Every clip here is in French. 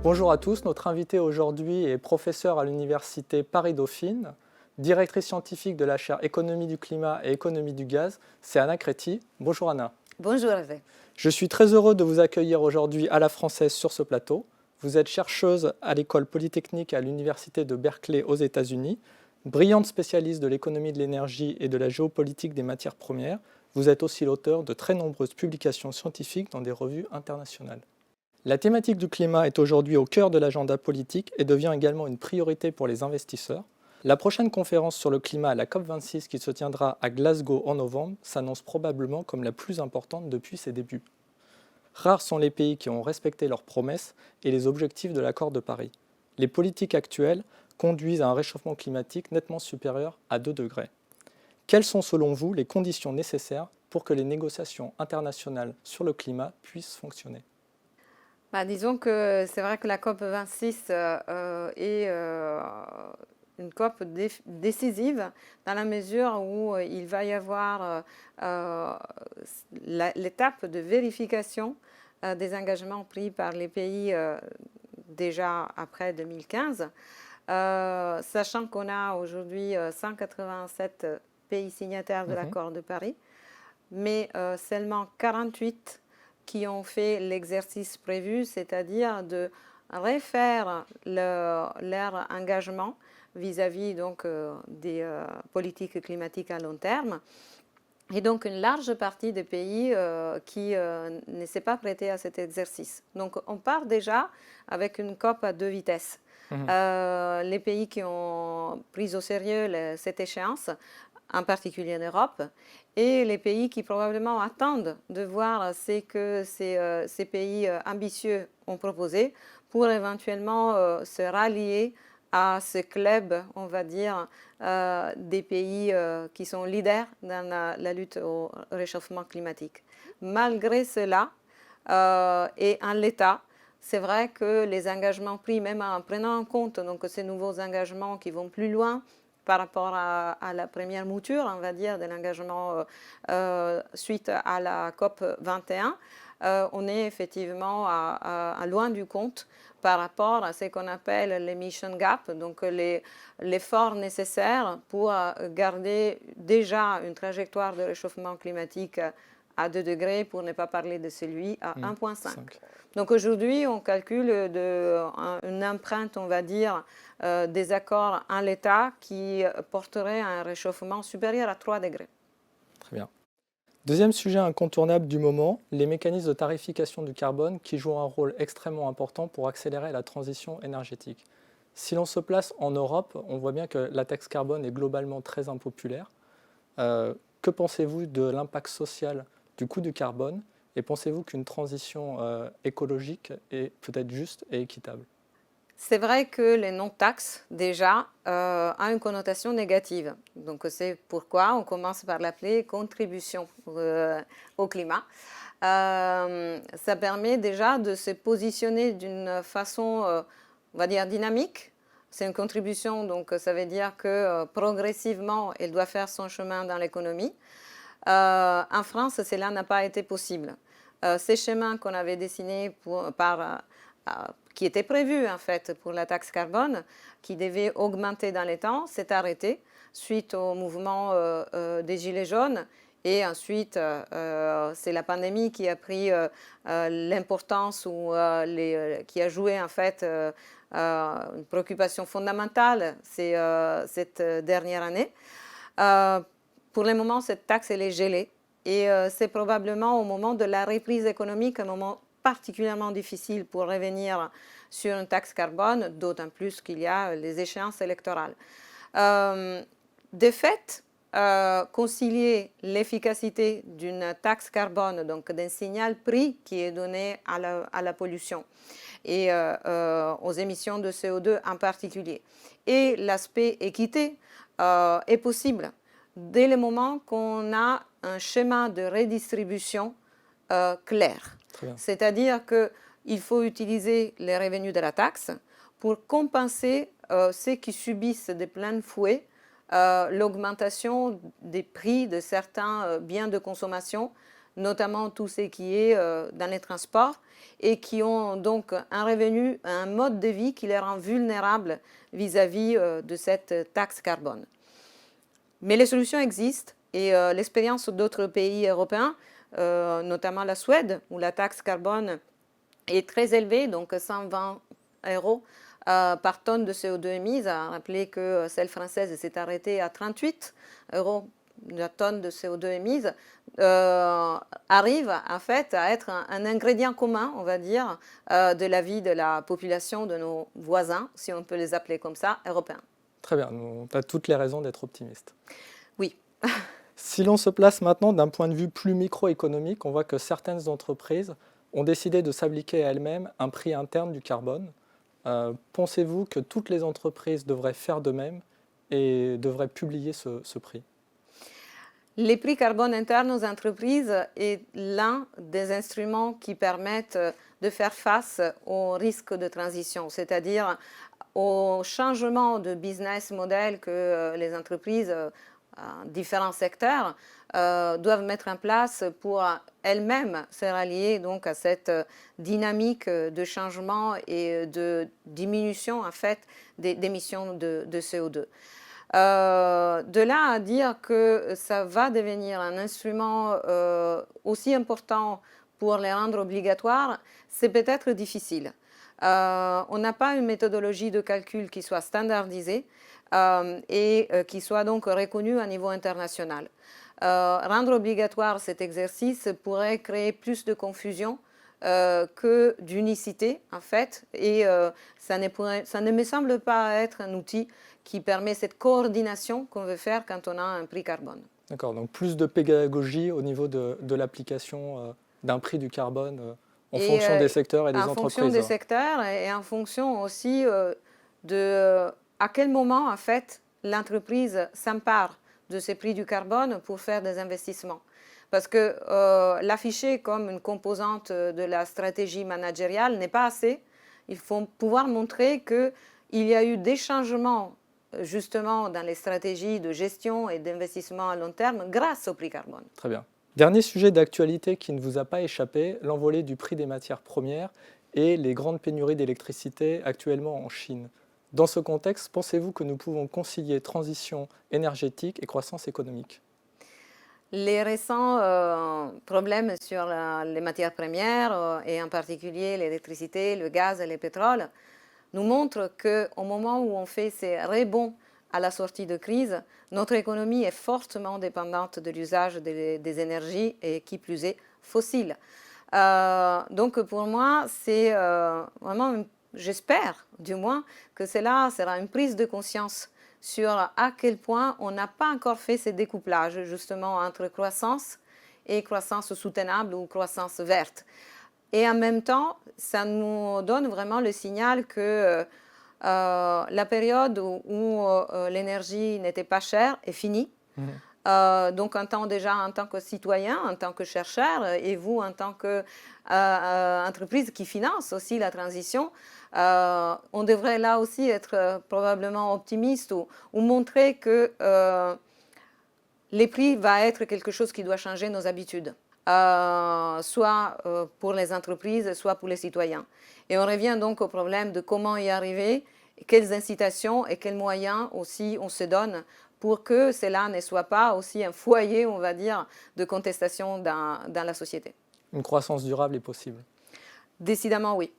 Bonjour à tous, notre invitée aujourd'hui est professeure à l'université Paris-Dauphine, directrice scientifique de la chaire Économie du climat et Économie du gaz, c'est Anna Créti. Bonjour Anna. Bonjour Hervé. Je suis très heureux de vous accueillir aujourd'hui à la française sur ce plateau. Vous êtes chercheuse à l'école polytechnique à l'université de Berkeley aux États-Unis, brillante spécialiste de l'économie de l'énergie et de la géopolitique des matières premières. Vous êtes aussi l'auteur de très nombreuses publications scientifiques dans des revues internationales. La thématique du climat est aujourd'hui au cœur de l'agenda politique et devient également une priorité pour les investisseurs. La prochaine conférence sur le climat, la COP26, qui se tiendra à Glasgow en novembre, s'annonce probablement comme la plus importante depuis ses débuts. Rares sont les pays qui ont respecté leurs promesses et les objectifs de l'accord de Paris. Les politiques actuelles conduisent à un réchauffement climatique nettement supérieur à 2 degrés. Quelles sont selon vous les conditions nécessaires pour que les négociations internationales sur le climat puissent fonctionner ? Disons que c'est vrai que la COP26 est une COP décisive dans la mesure où il va y avoir l'étape de vérification des engagements pris par les pays déjà après 2015, sachant qu'on a aujourd'hui 187 pays signataires de l'accord de Paris, mais seulement 48 qui ont fait l'exercice prévu, c'est-à-dire de refaire leur engagement vis-à-vis donc des politiques climatiques à long terme. Et donc une large partie des pays qui ne s'est pas prêté à cet exercice. Donc on part déjà avec une COP à 2 vitesses. Les pays qui ont pris au sérieux cette échéance, en particulier en Europe, et les pays qui probablement attendent de voir ce que ces pays ambitieux ont proposé pour éventuellement se rallier à ce club, on va dire, des pays qui sont leaders dans la lutte au réchauffement climatique. Malgré cela, et en l'état, c'est vrai que les engagements pris, même en prenant en compte donc, ces nouveaux engagements qui vont plus loin, par rapport à la première mouture, on va dire, de l'engagement suite à la COP 21, on est effectivement à loin du compte par rapport à ce qu'on appelle l'emission gap, donc l'effort nécessaire pour garder déjà une trajectoire de réchauffement climatique à 2 degrés, pour ne pas parler de celui à 1,5. Donc aujourd'hui, on calcule une empreinte, on va dire, des accords en l'état qui porterait à un réchauffement supérieur à 3 degrés. Très bien. Deuxième sujet incontournable du moment, les mécanismes de tarification du carbone qui jouent un rôle extrêmement important pour accélérer la transition énergétique. Si l'on se place en Europe, on voit bien que la taxe carbone est globalement très impopulaire. Que pensez-vous de l'impact social du coût du carbone et pensez-vous qu'une transition écologique est peut-être juste et équitable ? C'est vrai que les non-taxes, déjà, ont une connotation négative. Donc, c'est pourquoi on commence par l'appeler contribution au climat. Ça permet déjà de se positionner d'une façon, on va dire, dynamique. C'est une contribution, donc ça veut dire que progressivement, elle doit faire son chemin dans l'économie. En France, cela n'a pas été possible. Ces chemins qu'on avait dessinés qui était prévu en fait pour la taxe carbone, qui devait augmenter dans les temps, s'est arrêté suite au mouvement des Gilets jaunes. Et ensuite, c'est la pandémie qui a pris l'importance ou qui a joué en fait une préoccupation fondamentale cette dernière année. Pour le moment, cette taxe elle est gelée. Et c'est probablement au moment de la reprise économique un moment particulièrement difficile pour revenir sur une taxe carbone, d'autant plus qu'il y a les échéances électorales. De fait, concilier l'efficacité d'une taxe carbone, donc d'un signal prix qui est donné à la pollution et aux émissions de CO2 en particulier, et l'aspect équité est possible dès le moment qu'on a un schéma de redistribution clair. C'est-à-dire qu'il faut utiliser les revenus de la taxe pour compenser ceux qui subissent de plein fouet l'augmentation des prix de certains biens de consommation notamment tout ce qui est dans les transports, et qui ont donc un revenu, un mode de vie qui les rend vulnérables vis-à-vis de cette taxe carbone. Mais les solutions existent et l'expérience d'autres pays européens, notamment la Suède, où la taxe carbone est très élevée, donc 120 € par tonne de CO2 émise. À rappeler que celle française s'est arrêtée à 38 € la tonne de CO2 émise, arrive en fait à être un ingrédient commun, on va dire, de la vie de la population de nos voisins, si on peut les appeler comme ça, européens. Très bien, tu as toutes les raisons d'être optimiste. Oui. Si l'on se place maintenant d'un point de vue plus microéconomique, on voit que certaines entreprises ont décidé de s'appliquer à elles-mêmes un prix interne du carbone. Pensez-vous que toutes les entreprises devraient faire de même et devraient publier ce prix ? Les prix carbone internes aux entreprises est l'un des instruments qui permettent de faire face aux risques de transition, c'est-à-dire au changement de business model que les entreprises différents secteurs doivent mettre en place pour elles-mêmes se rallier donc à cette dynamique de changement et de diminution en fait d'émissions de CO2. De là à dire que ça va devenir un instrument aussi important pour les rendre obligatoires, c'est peut-être difficile. On n'a pas une méthodologie de calcul qui soit standardisée et qui soit donc reconnue à niveau international. Rendre obligatoire cet exercice pourrait créer plus de confusion que d'unicité en fait, et ça ne me semble pas être un outil qui permet cette coordination qu'on veut faire quand on a un prix carbone. D'accord, donc plus de pédagogie au niveau de l'application d'un prix du carbone en fonction des secteurs et des entreprises. En fonction des secteurs et en fonction aussi de à quel moment en fait l'entreprise s'empare de ces prix du carbone pour faire des investissements. Parce que l'afficher comme une composante de la stratégie managériale n'est pas assez. Il faut pouvoir montrer qu'il y a eu des changements justement dans les stratégies de gestion et d'investissement à long terme grâce au prix carbone. Très bien. Dernier sujet d'actualité qui ne vous a pas échappé, l'envolée du prix des matières premières et les grandes pénuries d'électricité actuellement en Chine. Dans ce contexte, pensez-vous que nous pouvons concilier transition énergétique et croissance économique ? Les récents problèmes sur les matières premières et en particulier l'électricité, le gaz et le pétrole nous montrent qu'au moment où on fait ces rebonds à la sortie de crise, notre économie est fortement dépendante de l'usage des énergies et qui plus est fossiles. Donc pour moi, c'est vraiment, j'espère du moins, que cela sera une prise de conscience sur à quel point on n'a pas encore fait ces découplages justement entre croissance et croissance soutenable ou croissance verte. Et en même temps, ça nous donne vraiment le signal que la période où l'énergie n'était pas chère est finie. Donc en tant que citoyen, en tant que chercheur, et vous en tant qu'entreprise qui finance aussi la transition, on devrait là aussi être probablement optimiste ou montrer que les prix vont être quelque chose qui doit changer nos habitudes, soit pour les entreprises, soit pour les citoyens. Et on revient donc au problème de comment y arriver, quelles incitations et quels moyens aussi on se donne pour que cela ne soit pas aussi un foyer, on va dire, de contestation dans la société. Une croissance durable est possible. Décidément, oui.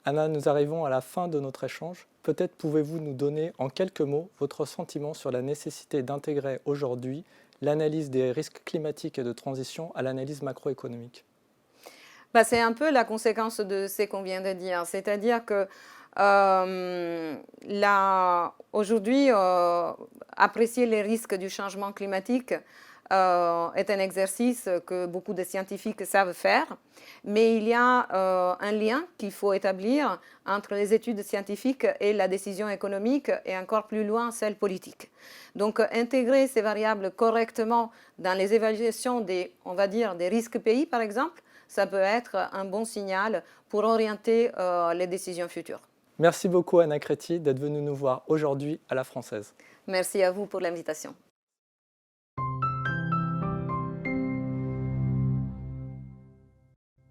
Anna, nous arrivons à la fin de notre échange. Peut-être pouvez-vous nous donner en quelques mots votre sentiment sur la nécessité d'intégrer aujourd'hui l'analyse des risques climatiques et de transition à l'analyse macroéconomique. C'est un peu la conséquence de ce qu'on vient de dire. C'est-à-dire que aujourd'hui, apprécier les risques du changement climatique est un exercice que beaucoup de scientifiques savent faire, mais il y a un lien qu'il faut établir entre les études scientifiques et la décision économique et encore plus loin celle politique. Donc intégrer ces variables correctement dans les évaluations on va dire, des risques pays par exemple, ça peut être un bon signal pour orienter les décisions futures. Merci beaucoup Anna Créti d'être venue nous voir aujourd'hui à La Française. Merci à vous pour l'invitation.